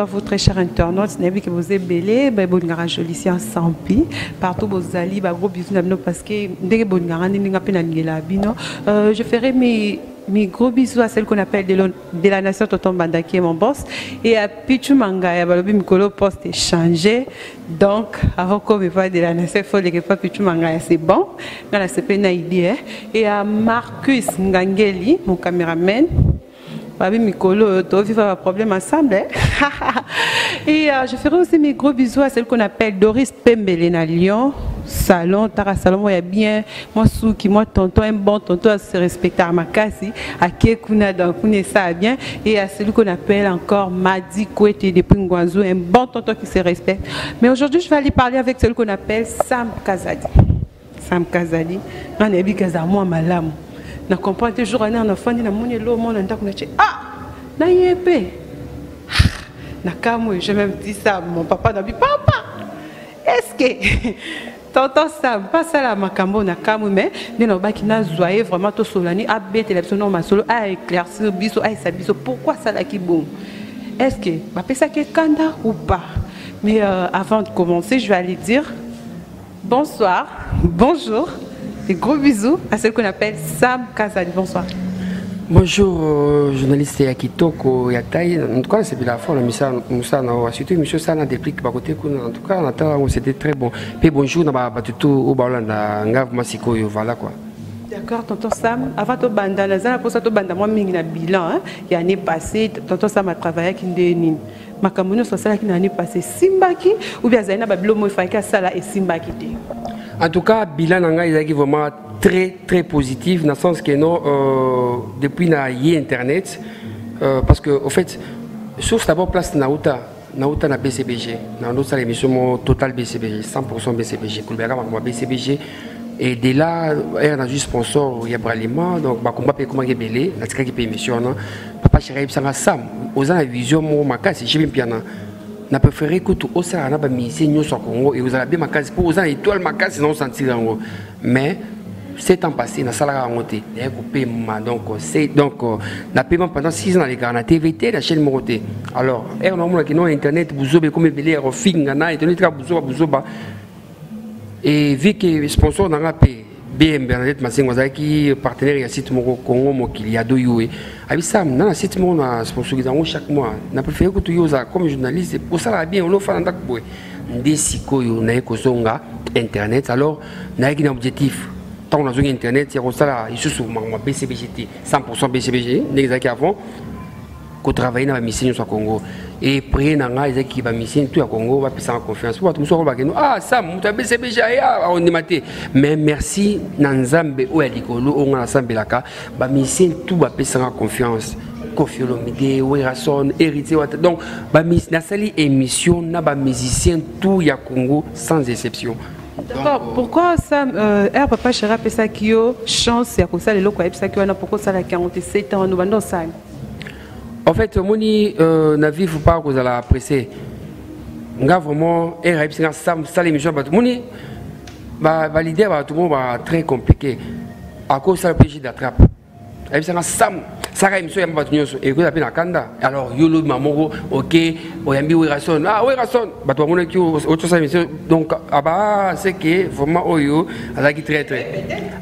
à vous, très chers internautes. N'est-ce que vous êtes belé, bon garage ici en Sampi. Partout vous allez, gros bisous parce que dès que bon garage n'est pas pénalisé. Je ferai mes gros bisous à celle qu'on appelle de la nation Tonton Banda qui est mon boss et à Pichu Manga. Balobi Mikolo poste est changé. Donc avant qu'on me parle de la nation, il faut que pas Pichu Manga c'est bon. Là c'est pas une idée. Et à Marcus Ngangeli, mon caméraman. Babi Mikolo, tu vivre un problème ensemble. Et je ferai aussi mes gros bisous à celle qu'on appelle Doris Pembelena Lyon. Salon, Tara Salon, il y a bien, moi Souki, moi tonton, un bon tonton à se respecter à Makasi, à Kekuna, donc on ça bien, et à celui qu'on appelle encore Madi Kouete depuis Ngwanzou, un bon tonton qui se respecte. Mais aujourd'hui, je vais aller parler avec celui qu'on appelle Sam Kazadi. Sam Kazadi, on est bien Kazadi, moi, malam. Je comprends toujours un enfant, il y a mon élo, mon endroit, ah, na yépé. Je même dit ça, mon papa n'a dit, papa, est-ce que. Tonton Sam, pas ça la makambo na kamu mais nous n'avons qui n'a joyeux vraiment tout solani à bête l'élection ma solo à éclaircir biso à sabiso pourquoi ça là qui bon est-ce que va faire ça quelqu'un ou pas mais avant de commencer je vais aller dire bonsoir bonjour des gros bisous à celle qu'on appelle Sam Kazadi. Bonsoir. Bonjour, journaliste Yakitoko Yatai. En tout cas, c'est bien la fois, Moussa, surtout monsieur Sana déplique par côté. En tout cas, on attend, c'était très bon. Puis bonjour, on va tout au ballon, Ngav Masiko, voilà quoi. D'accord, tonton Sam. Avant de banda, la zone pour ça, banda, moi, j'ai un bilan. Il y a l'année passée, tonton Sam a travaillé avec une dénine. Ma camouflage sur ça, qui l'année passée, Simbaki, ou bien Zaina Babilo, il faut que ça là et Simbaki. En tout cas, bilan, il est vraiment très positif dans le sens que non depuis na internet parce que au fait sauf d'abord place Nauta na BCBG dans notre émission total BCBG 100% BCBG Kulbera ma BCBG et de là on a juste sponsor il y a Bralima donc ba combat pe comment belé na tika qui pe émission non papa chéri sanga Sam aux la vision mo makasi j'ai bien na préféré que tout au ça na ba mise nyoso Congo et vous avez bien makasi pour aux étoile makasi non sentir en mais 7 ans passés, na salaire a monté. Donc, c'est donc, na paiement pendant 6 ans les gars, na TVT, la chaîne monté. Alors, on a qui non internet, vous avez comme belé, refing, na internet, vous et vu que le sponsor n'a pas payé, BM Bernadette Massengo, qui partenaire il y a site Moko Congo Mokili, il y a deux yeux. Avec ça, on a site Moko sponsorisé chaque mois. Na préféré que tu uses comme journaliste pour ça bien, on l'offre en tant que boy. Des siko yo na ekosonga internet. Alors, na un objectif. On a un internet, il y a ça, il se BCBGT, 100% BCBG, les avant, qu'on travaille dans la mission au Congo. Et après, on a des qui va mission tout à Congo, va passer en confiance. Ah, ça, BCBG, on est maté. Mais merci, Nanzambe, ou Elikolo, on a ensemble là, va mission tout va passer en confiance. Kofi Olomide, Werason, héritier, donc, na sali émission, na ba musicien tout ya Congo sans exception. D'accord. Pourquoi ça, papa Chéra Pessa Kyo, chance, il y a ça, les locaux, pourquoi ça, la 47 ans, nous vendons ça? En fait, moni, na vie, faut pas que vous allez apprécier. Nga vraiment, ça, l'émission, moni, l'idée, tout le monde va très compliqué. À cause de ça, le péché d'attrape. Ça émission ya batunyoso et que appelle Kanda alors yolo mamoro OK oyambi Werason ah Werason bato mona ki autre ça émission donc aba c'est que vraiment oyo azaki très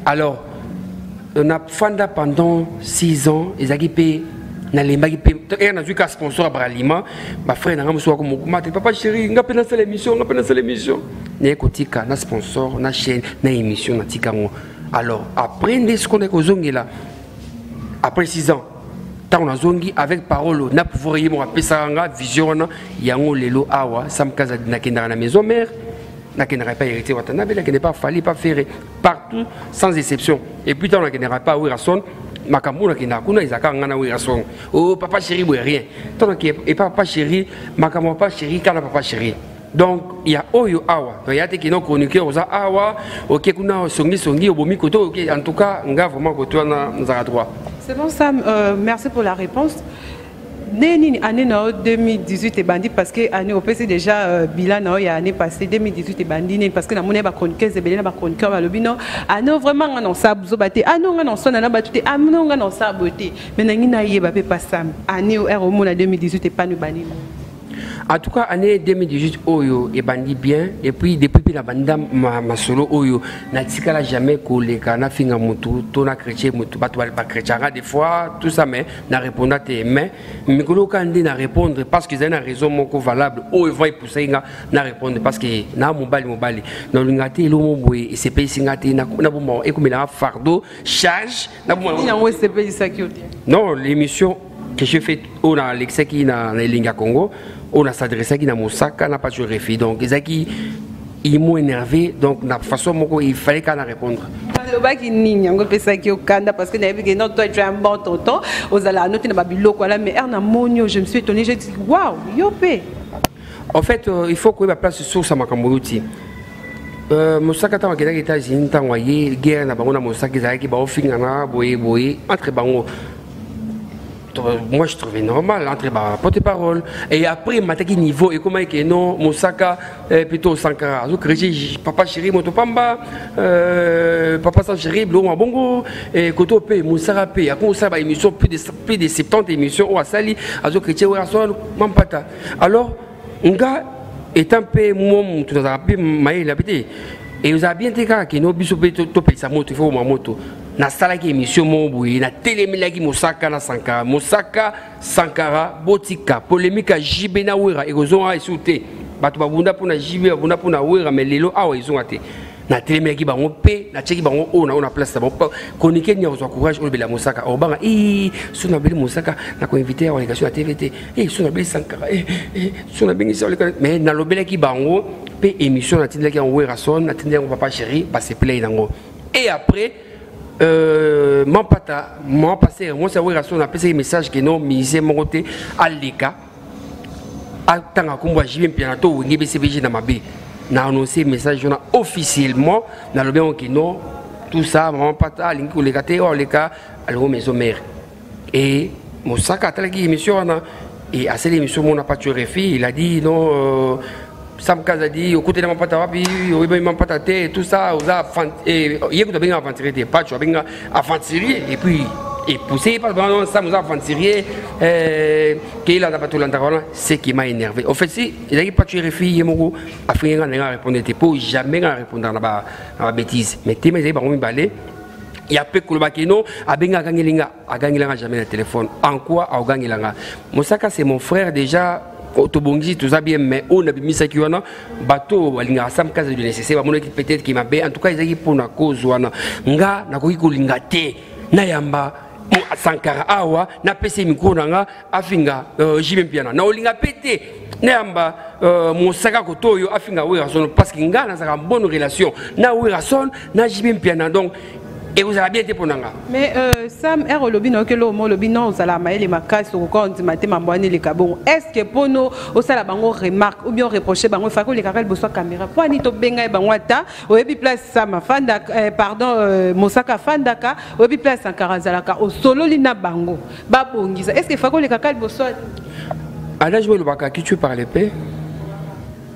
alors on a fanda pendant 6 ans ezaki pe na lembaki pe et na zuka sponsor Bralima ba frère na ngamuso ko mokuma papa chéri ngape na l'émission ne kotika na sponsor na chaîne na émission na tikango alors après ce qu'on est kozongela après 6 ans, on a zongi avec parole, na pouvoir y avoir pesanga vision, yango lelo awa, Sam Kazadi na kenda na maison mère, na kenda pas hérité watanabe, na kenda pas fallu pas faire partout sans exception. Et puis on na kenda pas Werason, makambo na kenda kuna izaka ngana Werason. Oh papa chéri boy rien. Tant que et papa chéri, makambo papa chéri kana papa chéri. Donc il y a oyo awa, il y a des qui n'ont chroniqueur aux awa, ok kuna songi obomi koto, ok en tout cas nga vraiment koto na nzara droit. C'est bon Sam, merci pour la réponse. Année 2018 est bandit parce que année au PC déjà bilan il y a année passée 2018 est bandit parce que na monnaie ba chroniqueuse et belena ba chroniqueur ba lobino année vraiment on ça zo baté année on ça na batute année on ça beauté mais na ngina yeba pe pas Sam année au mona 2018 est pas nous bandit. En tout cas, année 2018, Oyo est bandit bien. Et puis, depuis la bande, ma solo Oyo, n'a tika jamais collé, n'a finga mutu, tona chrétien mutu, pas chrétien, des fois, tout ça, mais n'a répondu à tes mains. Mais que l'on n'a répondre parce qu'ils ont une raison moko valable. Oyo va y pousser, n'a répondre parce que n'a mobile. Dans le ngate, il y a CP singate, n'a bon, et comme il a un fardeau, charge, n'a bon. Non, l'émission que j'ai faite, on a l'excès qui n'a Linga Congo. On a s'adressé à Moussaka, n'a pas toujours réfléchi. Donc, ils m'ont énervé. Donc, la façon dont il fallait qu'on réponde. Parce que toi tu es un bon tonton, mais je me suis étonné, j'ai dit waouh, yopé. En fait, il faut que la place sur sa makamouti. Moussaka tant que les États-Unis tant voyé guerre na bango na Moussaka qui ba ofingana boye entre bango. Moi je trouvais normal entre porte-parole et après mataki niveau et comment que non Moussaka plutôt Sankara zo créé papa chéri motopamba papa sans chéri blo bongo et koto pe Moussaka pe a comme ça ba émission plus de 70 émissions au asali azo créé wa son mampata alors nga étant pe mom tout ça pe maï l'habité et vous avez bien été que nos biso pe to pe sa moto il faut ma moto na sala ki émission moboui na télémilaki Moussaka na Sankara Moussaka Sankara botika polémique jibe na wera et ozon a souté bato babunda pona jibe babunda pona wera mais lelo awa ils ont até na télémilaki bango pe na tcheki bango on a place bon chroniquer ni ozo courage o bela Moussaka o banga suna beli Moussaka na ko inviter à l'émission à TVT suna beli Sankara suna bengi ça mais na lobela ki bango pe émission na tindaki en wera son na tindaki papa chéri ba se play nango et après mon pata, mon passé, moi, c'est vrai, on a passé un message que non, misé mon côté, à l'éca. Attends, comme moi, j'y viens bientôt, ou n'y BCBG dans ma baie. N'a annoncé un message officiellement, dans le bien que non, tout ça, mon pata, l'incou, les gâtés, les cas, à la maison mère. Et mon sac a télé émission, et à cette émission, on n'a pas tué réfi, il a dit non. Sam Kaza dit au côté de mon patawapi, auébé mon patate, tout ça, aux enfants, et hier que tu as bien aventuré des patchs, tu as bien aventuré, et puis, et poussé par le ça nous a aventuré, qu'il a pas tout l'endroit, c'est qui m'a énervé. En fait, si, il a pas tué les filles, il m'a fait répondre, t'es pas jamais répondre à la bêtise. Mais tu m'as dit, bah, on balai. Il y a peu de gens a gagné jamais le téléphone. En quoi a gagné l'anga? Moussaka, c'est mon frère déjà. Autobongi tout ça bien mais on a mis ça qui wana bateau walinga sam kaza de nécessaire ba peut-être qui m'a en tout cas ils pour na cause wana nga na ko linga te na yamba Sankara awa na pese mikona nga afinga jibe mpiana na olinga pété na yamba Moussaka kotoyo afinga we rason parce que nga na za bonne relation na we rason na jibe mpiana donc et vous avez bien été pour Nanga. Mais Sam, est le bino que l'homme le bino ça la maille ma casse au compte maté ma boine les cabons. Est-ce que pour nous au sala bango remarque ou bien reprocher bango fako les carrel besoin caméra. Pour ni to benga bangwata au ebi place Sam fanda pardon Moussaka fandaka au ebi place Sankara zalaka au solo lina bango. Babongisa. Est-ce que fako les carrel besoin à l'âge où le baka qui tu parles paix.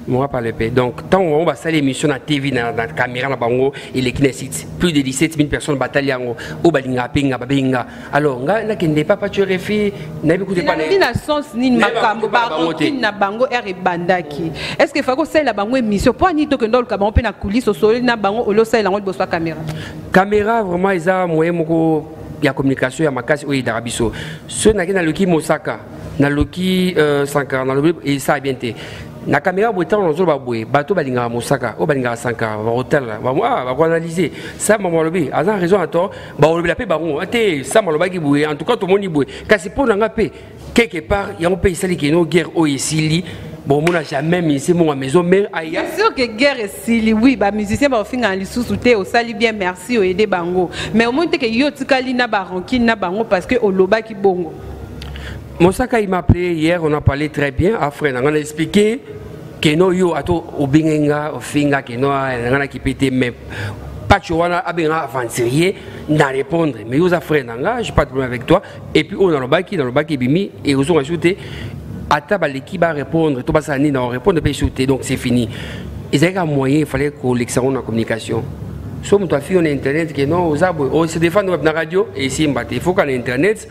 Moi par l'épée. Donc, tant on va saluer l'émission à TV, dans la caméra, dans bango, et les Knesset, plus de 17 000 personnes bataillent au Balinga, Pinga, Babinga. Alors, on n'a qu'un départ pas tué réfi, n'a pas de panel. Il n'a sens ni makambo, pardon, il n'a bango et bandaki. Est-ce que faut que c'est la bango émission pour ni to que dans le cabane peut na coulisses au soleil n'a bango au losa il a envie de bosser caméra. Caméra vraiment ils a moyen moko ya communication ya makasi oui d'Arabiso. Ce n'a qu'un loki Moussaka, na loki Sankara, na loki et ça a bien été. Na caméra boitan on zoba boy bateau balinga Moussaka o balinga Sankara va hôtel là va analyser ça maman lobi a raison à tort ba lobi la paix baron té ça maman lobi boy en tout cas tout le monde y boy car c'est pour nga paix quelque part il y a un pays sali qui no guerre o isili bon on n'a jamais mis c'est mon maison mais aïe c'est sûr que guerre isili oui ba musicien ba finga li sous-souté au sali bien merci o aider bango mais au moins que yo tikali na ba ranki na bango parce que o loba ki bongo. Moussaka il m'a appelé hier, on a parlé très bien. Après, on a expliqué que nous, yo, ato, au binga, au finga, que nous, on a qui pété, mais pas tu vois, on a aventurier, d'en répondre. Mais vous après, je pas de problème avec toi. Et puis, on a dans le baki, bimi, et ils ont ajouté, à table, l'équipe va répondre, tout ça, on répond, on peut shooter, donc c'est fini. Ils avaient un moyen, il fallait qu'on l'excellence en communication. Sauf que toi, fille, on a internet, que non, on se défend dans la radio, et ici, il faut qu'on ait internet.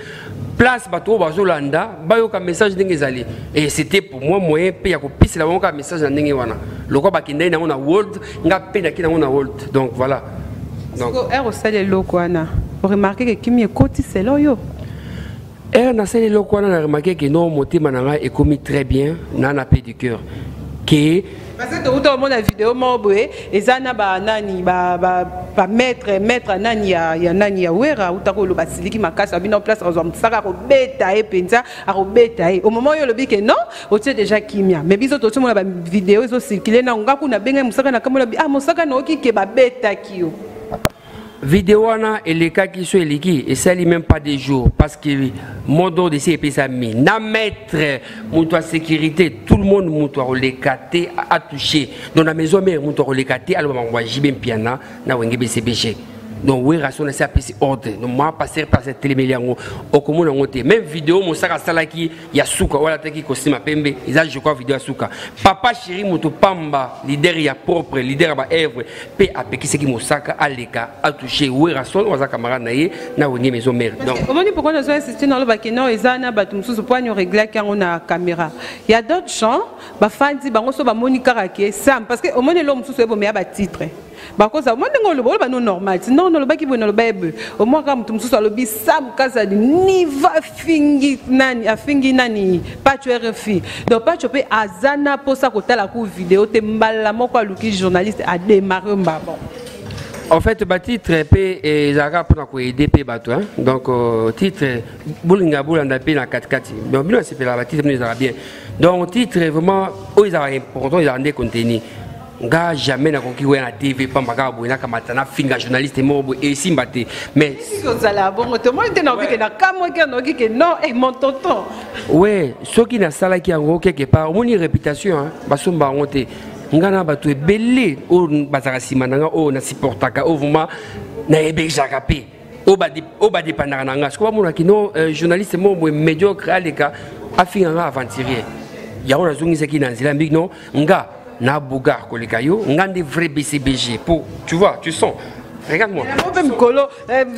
place bato bazolanda bayoka message ndenge ezali et c'était pour moi moyen pe ya kopisa la bonka message na ndenge wana lokwa bakindai na na world nga pe na kina na world donc voilà donc er osale lokwana remarquer que kimi ekoti selo yo na sale lokwana na remarquer que non motema nanga est commis très bien na paix du cœur que parce que tout le monde a vidéo moboé et ça na ba nani ba maître nani ya nani ya wera utako lo basiliki makasa bino place raison saka ko beta e penza a ko beta e au moment où le bique non o tient déjà kimia mais biso to tuma ba vidéo zo circuler na ngaku na benga musaka na kamona ah musaka no ki ke ba beta kio vidéo wana eleka ki so eliki et ça lui même pas des jours parce que modo de ces pesa mi na maître muto sécurité tout le monde muto relekaté a touché dans la maison mère muto relekaté alors on va jibe piana na wenge BCBG donc oui raison ça pesi ordre donc moi passer par cette téléméliango au commun ngote même vidéo mon saka salaki ya suka wala taki kosima pembe isa je crois vidéo suka papa chéri muto pamba leader ya propre leader ba œuvre pe apeki ce qui mosaka aleka a touché oui raison on za camarade naie na wenge maison mère donc comment dit pourquoi nous insister dans le bakeno ezana batum sous point régler quand on a caméra il y a d'autres gens ba fandi bango so ba monika rake sam parce que au moins l'homme sous ebo me ba titre bakoza au moins ngolo ba no normal non no ba ki bo no ba ebe au moins quand mutum sous alobi sam kaza ni va fingi nani afingi nani pas tu RFI donc pas tu peux azana pour ça kotala ku vidéo te mbala moko aluki journaliste a démarrer mbabo. En fait, le titre est Zara pour aider les bateaux. Donc, titre, Boulinga Boulanda P dans 4-4. Donc, bien, c'est la titre, nous bien. Donc, titre, vraiment, ils ont important, ils ont des contenus. Nga jamais na konki na TV pa mbaka boina kamata na finga journaliste mobo et simbate mais vous allez bon tout le monde na obi que na kamo que no que non et mon tonton ouais ce qui na sala ki ngo quelque part moni réputation hein basomba ngote ngana batu ebele o bazaka simananga o na supportaka o vuma na ebejaka pe o ba dépendra nanga ce ko mona ki no journaliste mobo médiocre aleka afinga aventurier ya ona zungisa ki na nzila mbik no nga na bougar kolekayo ngande vrai BCBG pour tu vois tu sens regarde-moi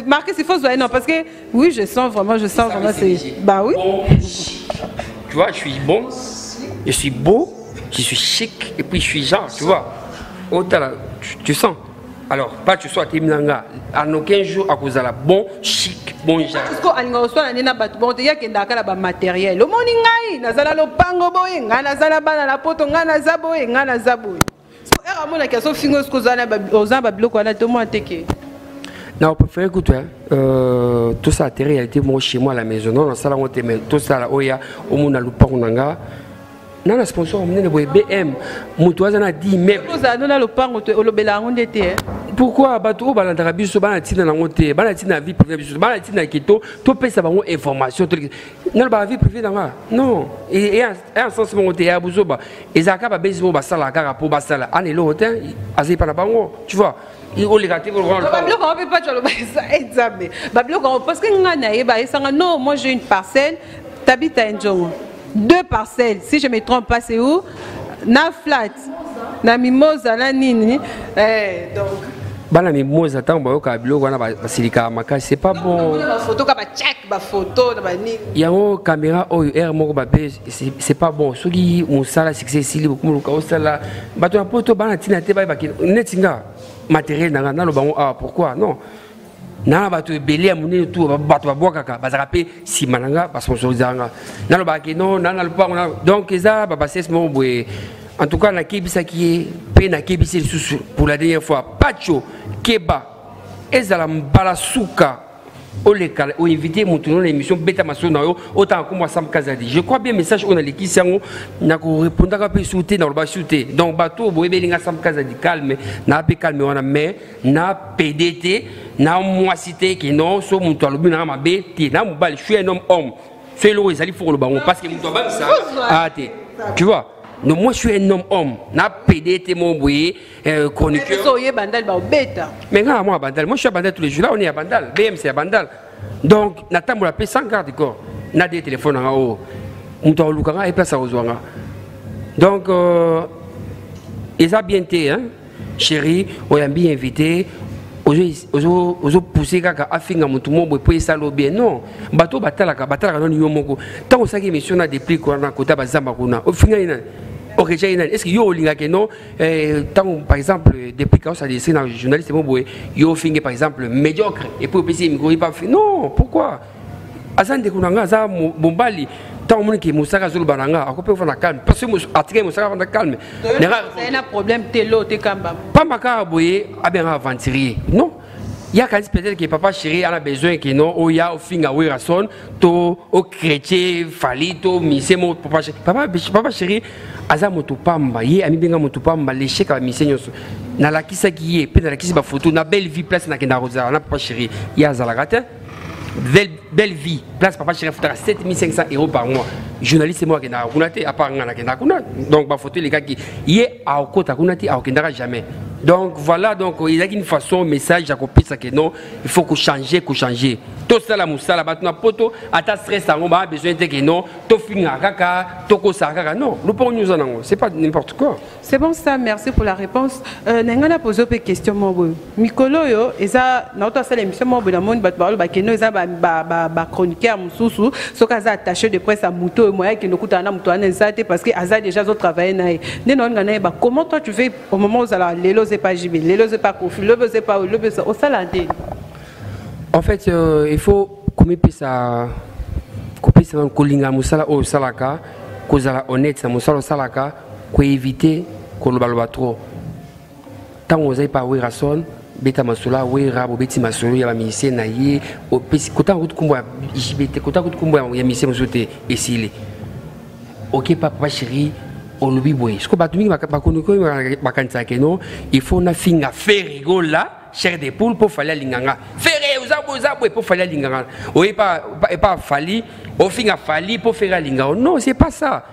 marqué c'est faux non parce que oui je sens vraiment c'est bah oui tu vois je suis bon je suis beau je suis chic et puis je suis genre tu vois autant tu sens alors pas tu sois timnanga en aucun jour à cause de la bon chic bon genre parce que anga so na batu bon te ya kenda kala ba matériel o moni ngai nazala lopango boye nga nazala bana la poto nga nazaboye nga nazaboye so era mona ke so fingo sko zana ba ozamba biloko na to mo ateke. Non, on préfère écouter tout ça a réalité moi chez moi à la maison non ça là on te met tout ça là oya au monde a lopango nanga na sponsor on ne BM mutuaza na 10 mètres ça na lopango to olobela ngonde te pourquoi bato balandaka biso bana tina nango te bana tina vie privée biso bana tina kito to pesa bango information to na ba vie privée nanga non et en sens mon te ya buzoba ezaka ba bezo ba sala kaka po ba sala anelo hotel azai para bango tu vois il o legati ko rendre bablo ko peut pas tu le ça examen bablo ko parce que ngana e ba esanga non moi j'ai une parcelle t'habites à Njongo 2 parcelles si je me trompe pas c'est où na flat na mimosa na nini donc bana mimosa tant bayoka biloko wana basilika makasi c'est pas bon ba photo ka ba check ba photo na ba nini yango caméra oyo air moko ba c'est pas bon soki musala succès sili beaucoup luka osala bato na poto bana tina te ba netinga matériel na lo bango ah pourquoi non na bato ebele ya monene tout bato babwakaka bazaka pe simananga basponsorisanga na lo ba ke non na lo pa donc eza ba bases mo boye. En tout cas, na kebisa qui est na kebisa pour la dernière fois. Pacho Keba ezala mbalasuka oleka o invité mutuno l'émission beta masona yo autant comme moi Sam Kazadi. Je crois bien message on a l'équipe na ko répondre ka pe souter dans le bas souter. Donc bateau boyebe linga Sam Kazadi calme na pe calme on a mais na PDT na moi cité qui non so mutu alobi na mabe ti na mobali je suis un homme. C'est le ezali faut le bango parce que mutu ba ça ah tu vois. Non, moi je suis un homme. Na PDT mon boye chroniqueur. Mais moi bandal, moi je suis à bandal tous les jours. Là on est à bandal. BM c'est à bandal. Donc na tambo la paix sans garde corps. Na des téléphones en haut. On doit lukanga et place à ozwanga. Donc ils a bien été hein. Chérie, on a bien invité. ozo pousser kaka afinga mutu mo po esalo bien non bato batalaka non yo moko tant on saki mission na depuis ko na kota bazamba kuna ofinga ina okecha ina est-ce que yo linga ke non tant par exemple depuis quand ça dessine un journaliste mo boy yo finga par exemple médiocre et puis PC miko pas non pourquoi azande kunanga za bombali tant on qui musaka zulu bananga akope fana calme parce que article musaka fana calme c'est un problème telo te kamba pas makara boye abenga aventurier non il y a quand peut-être que papa chéri a besoin que non o ya au finga we rason to au chrétien falito misemo papa chéri aza moto pamba ye ami benga moto pamba l'échec à misenyo na la kisa qui est pe na la kisa ba photo na belle vie place na kenda rosa na papa chéri ya za la gata belle vie place papa chéri foutra 7500 € par mois journaliste moi qui na kunate à part ngana kenda kuna donc ba photo les gars qui ye a okota kunati a okendara jamais donc voilà donc il y a une façon message à copier ça que non il faut que changer tout ça la musala batna poto ata stress en ba besoin de que non to finga kaka to ko sa kaka non nous pas nous en c'est pas n'importe quoi. C'est bon ça, merci pour la réponse. N'engana poser une question mo mikolo yo eza na auto ça l'émission mo na monde bat parole ba keno eza ba chroniqueur mususu soka za attaché de presse à muto moya que no kutana muto ana nzate parce que aza déjà zo travailler nae ne non ngana ba comment toi tu fais au moment où la lelo c'est pas JB lelo c'est pas Kofi lelo c'est pas lelo c'est au salade. En fait il faut comme ça kolinga musala o salaka kozala honnête na musala salaka ko éviter ko lobaloba trop tant vous avez pas oui rason beta masula oui rabo beti masolo ya ministère na ye o pesi kota kutumba JBT kota kutumba ya ministère mosote esile OK papa chéri o lobi boy ce ko batumi bakoniko bakanisa ke non il faut na finga faire rigola chair de poule pour fallait linganga faire uzabo pour fallait linganga o pas fali o finga fali pour faire linganga non c'est pas ça.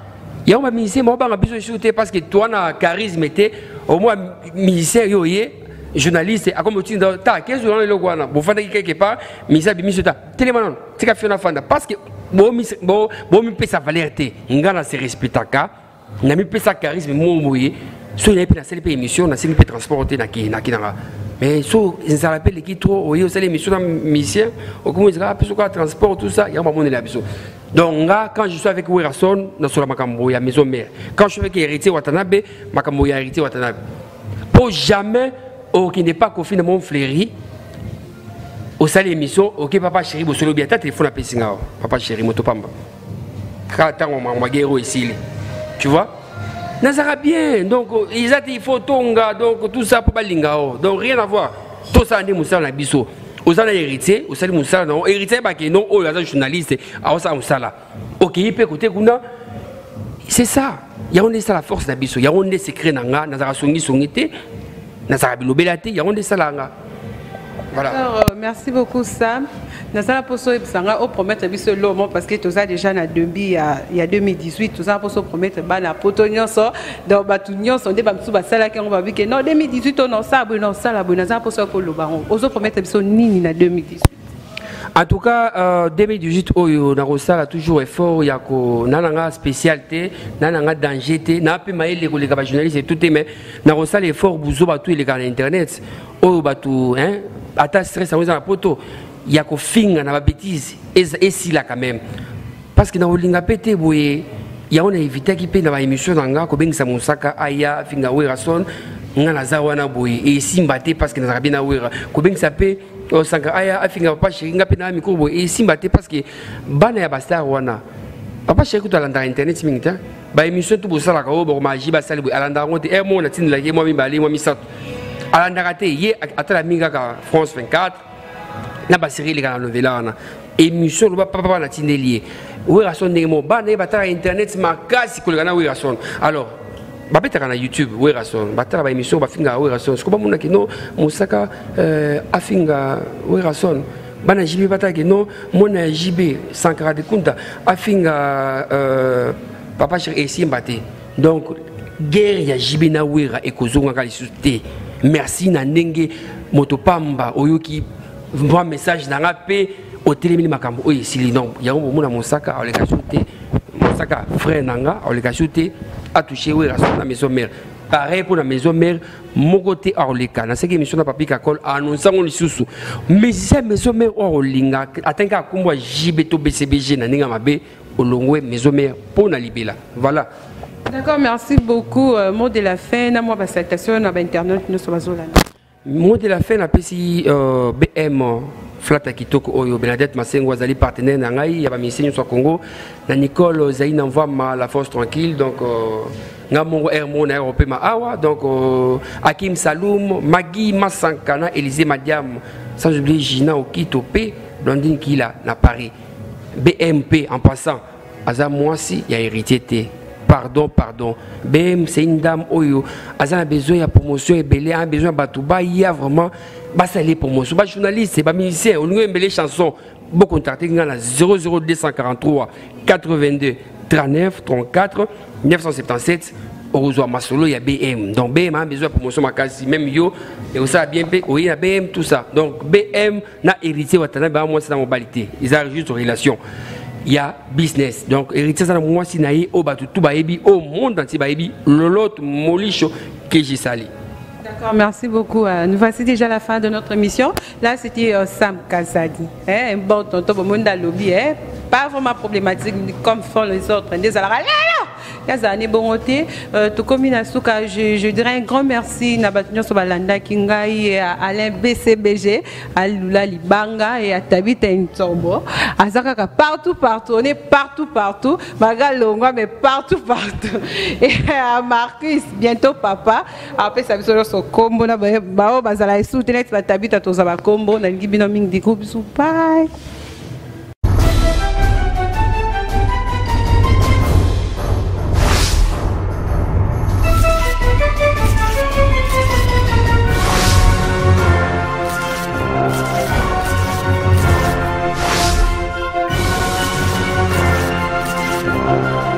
Il y a un ministère qui a besoin de shooter parce que toi, tu as un charisme, au moins, ministère, journaliste, à comme tu dis, tu as 15 jours dans le Gouana, vous faites quelque part, ministère, ministère, télémanon, tu as fait un fanda parce que bon, mais sa valeur, ngana se respectaka, n'a mis sa charisme, mon mouillé, soit il y a une seule émission, na seule transporter na kinanga. Mais so ça rappelle qui trop, oui, c'est l'émission dans ministère, au comment ils rappellent sur transport tout ça, il y a un moment de l'absence. Donc là, quand je suis avec Werason, dans la makambo ya maison mère. Quand je suis avec héritier Watanabe, makambo ya héritier Watanabe. Pour jamais, qui n'est pas confiné mon fléri, au salle émission, ok papa chéri, vous solo bien ta téléphone à Pessinga, papa chéri, motopamba. Quand on m'a guéri ici, tu vois? Nazara bien, donc ils ont des photos, donc tout ça pour Balingao, donc rien à voir. Tout ça, on est moussala biso. Aux gens héritiers, aux salis moussala, non, héritier, non, oh, les journalistes, à ça moussala. Ok, il peut écouter Kuna. C'est ça. Il y a on est ça la force d'abisso. Il y a on est secret nanga, Nazara songi songité, Nazara bilobelate, il y a on est ça là. Voilà. Alors, merci beaucoup Sam. Nazara poso ebsanga au promettre biso lomo parce que tout ça déjà na dembi il y a 2018 tout ça poso promettre ba na potonyo so dans batunyo so de ba msu ba sala ke on va bi que non 2018 on ça bon nazara poso ko loba on ozo promettre biso nini na 2018. En tout cas 2018 oyo na rosala toujours effort ya ko nananga spécialité nananga danger te na pe maile ko les journalistes et tout mais na rosala effort buzo ba tout les gars internet oyo ba tout hein ata stress à la poto il y a ko finga na ba bêtise et si là quand même parce que na olinga pété boye il y a on éviter qui pe na ba émission nanga ko bengisa musaka aya finga werason ngana zawana boye et simbate parce que na bien na wera ko bengisa pe o sanga aya afinga papa chéringa pe na micro boye et simbate parce que bana ya bastar wana papa chéri ko alanda internet mingita ba émission tout bosala ko bo maji ba sali boye alanda ngote e mo na tinla ye mo mi bali mo mi sat alanda raté ye atala minga ka France 24 na ba série les gars novela na émission lo papa na tindelier oui rason ndenge mo ba na batala internet makasi ko na oui rason alors ba betaka na YouTube oui rason batala ba émission ba finga oui rason ko ba mona kino musaka afinga oui rason bana jibi bataka no mona jibi sankara de kunta afinga papa chéri esimbate donc guerre ya jibi na wira ekozonga ka lisuté merci na ndenge motopamba oyoki un message dans la paix au télémini makambo oui si non il y a un moment dans mon sac à les ajouter mon sac frère nanga à les ajouter à toucher oui raison la maison mère pareil pour la maison mère mokote orleka na seki émission na papi kakol annonce ngoni susu mais c'est maison mère orlinga atenka kumbwa jibeto BCBG na ninga mabe olongwe maison mère pour na libela voilà. D'accord, merci beaucoup. Mot de la fin, na moi salutation na internet nous sommes là. Mot de la fin na pesi BM Flata Kitoko Oyo Bernadette Masengo azali partenaire na ngai ya ba mission sur Congo na Nicole Zaï n'envoie ma la force tranquille donc ngamongo Hermon na Europe ma awa donc Hakim Saloum Magui Masankana Élisée Madiam sans oublier Gina Okitopé Blondine Kila na Paris BMP en passant aza mwasi ya héritier té pardon BM c'est une dame oyo aza a besoin de promotion et belé a besoin batouba il y a vraiment bah ça les promotions bah journaliste c'est pas musicien on nous les chansons beaucoup contacter ngala 00243 82 39 34 977 Orozo Masolo il y a BM donc BM a besoin de promotion makasi même yo et aussi a bien payé oui a BM tout ça donc BM na héritier watana ba moi c'est la mobilité ils ont juste relation il y a business donc héritier ça moi si naïe au batu tout baebi au monde entier baebi lolot molicho que j'ai sali. D'accord, merci beaucoup. Nous voici déjà à la fin de notre émission. Là, c'était Sam Kazadi. Un bon tonton au monde à lobby. Pas vraiment problématique comme font les autres. Des alors là, années bon tout comme je dirais un grand merci Nabatunyo Sobalanda Kingai et à Alain BCBG, à Lula Libanga et à Tabita Ntombo. À Zakaka partout, on est partout. Magal Longwa, mais partout. Et à Marcus, bientôt papa. Après, ça va sur combo. Bao Bazala soutenir Tabita Tozaba combo. Nangibino Ming di groupe. Bye. Thank you.